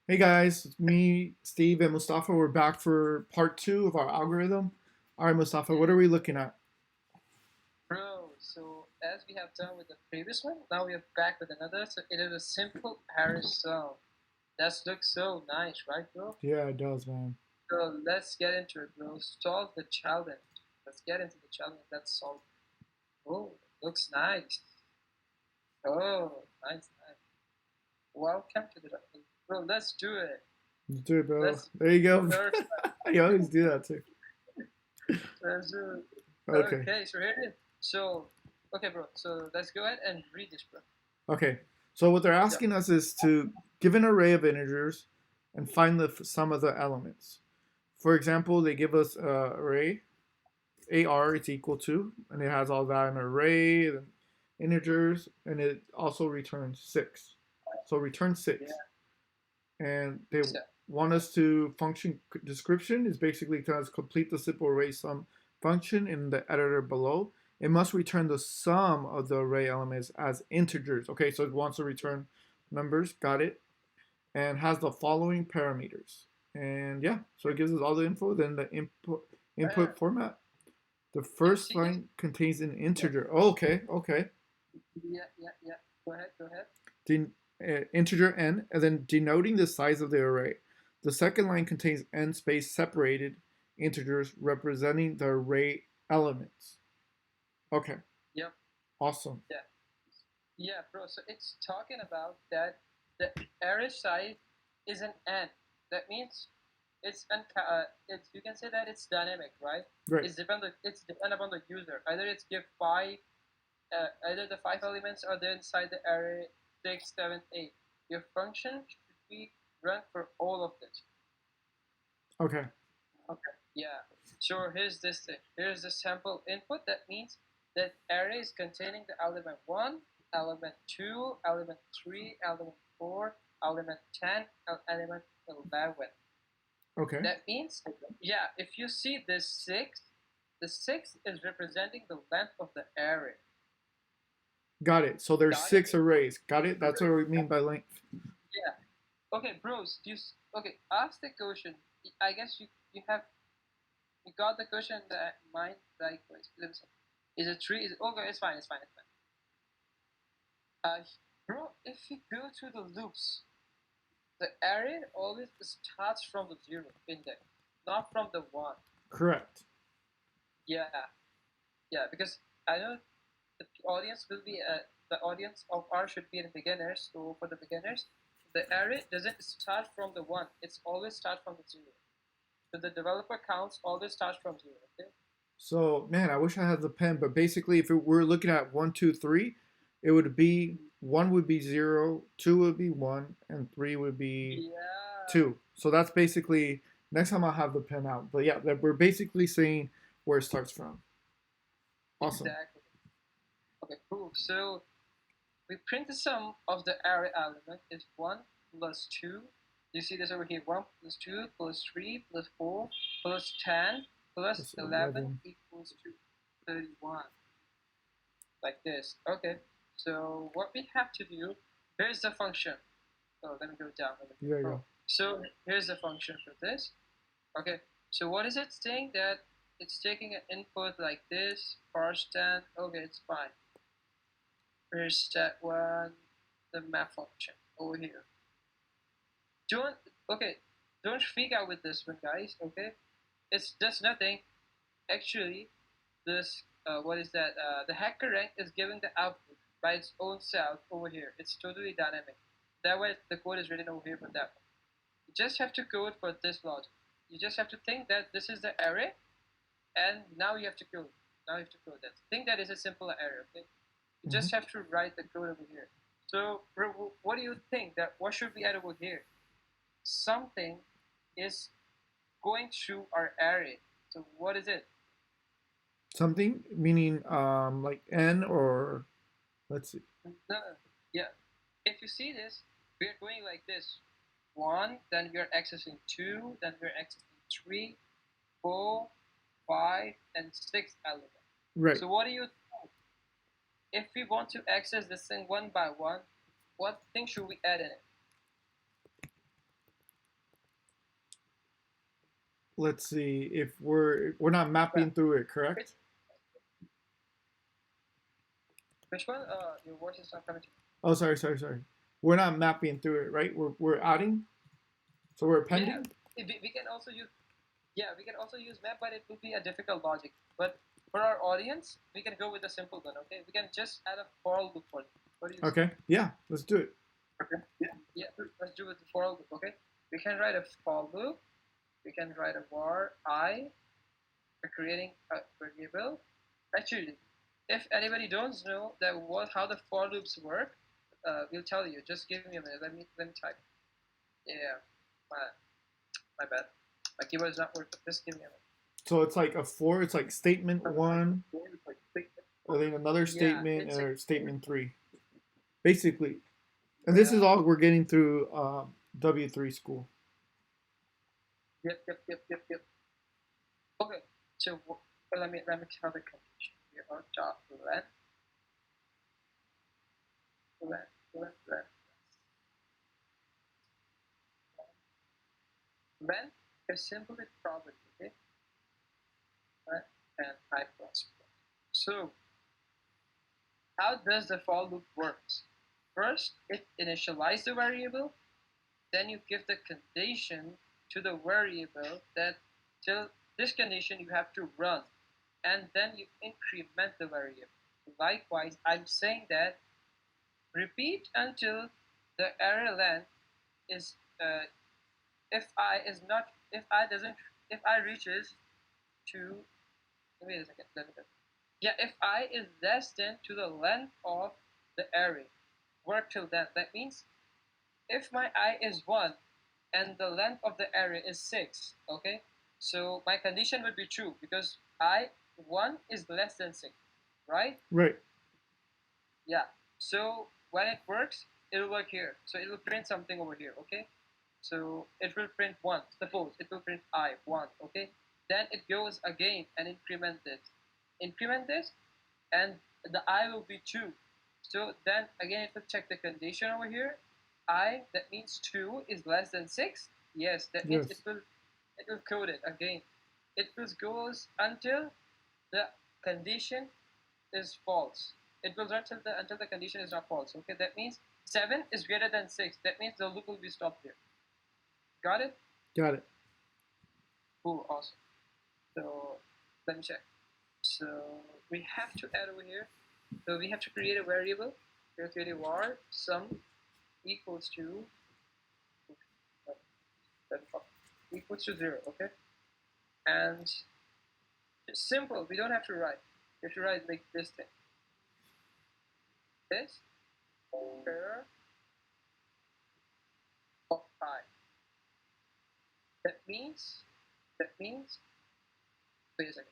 Hey guys, it's me, Steve, and Mustafa. We're back for part two of our algorithm. All right, Mustafa, what Yeah, are we looking at? bro. So as we have done with the previous one, now we are back with another. So it is a simple Paris song. That looks so nice, right, bro? Yeah, it does, man. So let's get into it, bro. Solve the challenge. Let's get into the challenge. Let's solve. Oh, looks nice. Oh, nice, nice. Welcome to the bro. Let's do it. Let's do it, bro. Let's There you go. first. I always do that too. Let's do it. Okay. Okay, so here it is. So, okay, bro. So let's go ahead and read this, bro. Okay. So what they're Yeah. asking us is to give an array of integers and find the sum of the elements. For example, they give us an array AR is equal to, and it has all that in an array, and integers, and it also returns 6. So return Yeah. 6. And they So, want us to function description is basically to complete the simple array sum function in the editor below. It must return the sum of the array elements as integers. Okay, so it wants to return numbers, got it, and has the following parameters. And yeah, so it gives us all the info. Then the yeah. input format. The You first see this? line contains an Yeah. integer. Oh, okay, okay. Yeah, yeah, yeah. Go ahead, go ahead. Integer n, and then denoting the size of the array. The second line contains n space separated integers representing the array elements. Okay, Yep, awesome. yeah. Yeah, bro. So it's talking about that the array size is an n. That means it's you can say that it's dynamic, right? Great. It's depend upon the user. Either it's give five either the five elements are there inside the array six, seven, eight. Your function should be run for all of this. Okay, Okay. Yeah. So here's this thing. Here's the sample input. That means that array is containing the element 1, element 2, element 3, element 4, element 10, and element 11. okay. That means, yeah, if you see this 6, the 6 is representing the length of the array. Got it. So there's Got it? 6 arrays. Got it? That's what we mean by length. Yeah. Okay, bros. Okay? Ask the question. I guess you have you got the question in the mind. Like, let me see. Is it three? Is it, okay? It's fine. It's fine. It's fine. Bro, if you go to the loops, the array always starts from the zero index, not from the one. Correct. Yeah, yeah. Because I know the audience will be the audience of ours should be the beginners. So for the beginners, the array doesn't start from the one. It's always start from the zero. So the developer counts always starts from zero. Okay. So, man, I wish I had the pen, but basically, if we're looking at one, two, three, it would be one would be zero, two would be one, and three would be Yeah. two. So that's basically next time I'll have the pen out. But yeah, we're basically saying where it starts from. Awesome. Exactly. Okay. Cool. So we print the sum of the array element is 1 plus 2. You see this over here 1 plus 2 plus 3 plus 4 plus 10 plus That's 11 11. equals to 31. Like this. Okay. So what we have to do, here's the function. So let me go down a little bit. There you Oh, go. so here's the function for this. Okay. So what is it saying that it's taking an input like this, parse 10. Okay, it's fine. Here's that one, the map function over here. Don't okay, don't freak out with this one, guys. Okay, it's just nothing. Actually, this what is that? The hacker rank is giving the output by its own self over here. It's totally dynamic. That way, the code is written over here for that one. You just have to code for this logic. You just have to think that this is the array, and now you have to code. Now you have to code that. Think that is a simple array. Okay, you Hmm. just have to write the code over here. So, what do you think that what should we add over here? Something is going through our array. So what is it? Something meaning like n or let's see. Yeah. If you see this, we are going like this. One, then we are accessing two, then we are accessing three, four, five, and six element. Right. So what do you think? If we want to access this thing one by one, what thing should we add in it? let's see, if we're not mapping through it, correct? Which one? Your voice is not coming to me. Oh, sorry. We're not mapping through it, right? We're adding, so we're Yeah, appending. we can also use. Yeah, we can also use map, but it will be a difficult logic. But for our audience, we can go with a simple one. Okay, we can just add a for loop for it. What do you say? Okay, yeah, let's do it. Okay. Yeah, let's do with the for loop. Okay, we can write a for loop. We can write a var I for creating a variable. Actually, if anybody don't know that how the for loops work, we'll tell you. Just give me a minute. Let me type. Yeah, my my bad. My keyboard is not working. Just give me a minute. So it's like a for, it's like statement one, or then another Yeah, statement, it's or statement three, basically. And this is all we're getting through W3 school. yep. Okay, so let me tell the condition. We are dot len. Len is simply property, okay? Right? And I plus. So how does the for loop works? First, it initializes the variable, then you give the condition to the variable that till this condition you have to run, and then you increment the variable. Likewise, I'm saying that repeat until the array length is if I is not if I doesn't if I reaches to wait a second let me go. Yeah, if I is less than to the length of the array, work till then. That means if my I is 1 and the length of the array is 6, okay, so my condition would be true because I 1 is less than 6, right? Right. Yeah, so when it works, it will work here. So it will print something over here, okay? So it will print 1. Suppose it will print I, 1, okay? Then it goes again and increment this. Increment this, and the I will be 2. So then again it will check the condition over here. I, that means 2 is less than 6. Yes, that means Yes. it will code it again. It will goes until the condition is false. It will run until the condition is not false. Okay, that means 7 is greater than 6. That means the loop will be stopped there. Got it? Got it. Cool, awesome. So let me check. So we have to add over here. So we have to create a variable. We'll create a var sum equals to 0. Okay, and it's simple. We don't have to write. We have to write like this thing. This pair of I. That means, wait a second.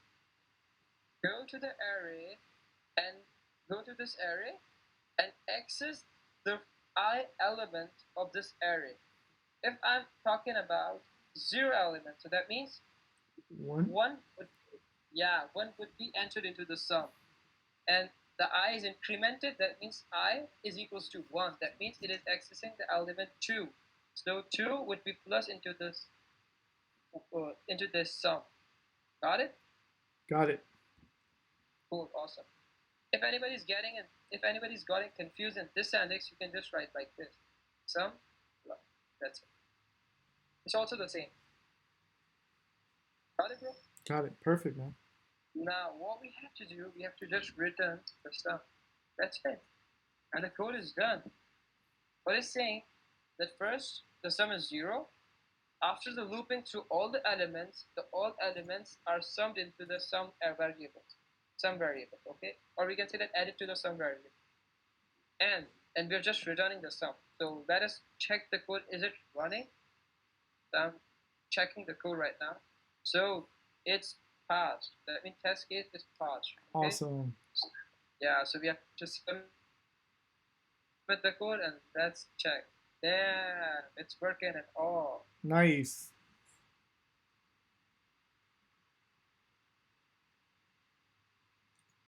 Go to the array and go to this array and access the I element of this array. If I'm talking about 0 element, so that means One. one would be entered into the sum, and the I is incremented. That means I is equals to 1. That means it is accessing the element 2. So 2 would be plus into this sum. Got it? Got it. Cool, awesome. If anybody's getting confused in this syntax, you can just write like this. Sum, that's it. It's also the same. Got it, bro? Got it. Perfect, man. Now, what we have to do, we have to just return the sum. That's it. And the code is done. What it's saying that first, the sum is 0. After the looping through all the elements, all elements are summed into the sum variable, okay? Or we can say that added to the sum variable. And we're just returning the sum. So let us check the code. Is it running? So I'm checking the code right now. So it's passed. That means test case is passed. Okay? Awesome. Yeah, so we have to submit the code and let's check. Yeah, it's working and all. Nice.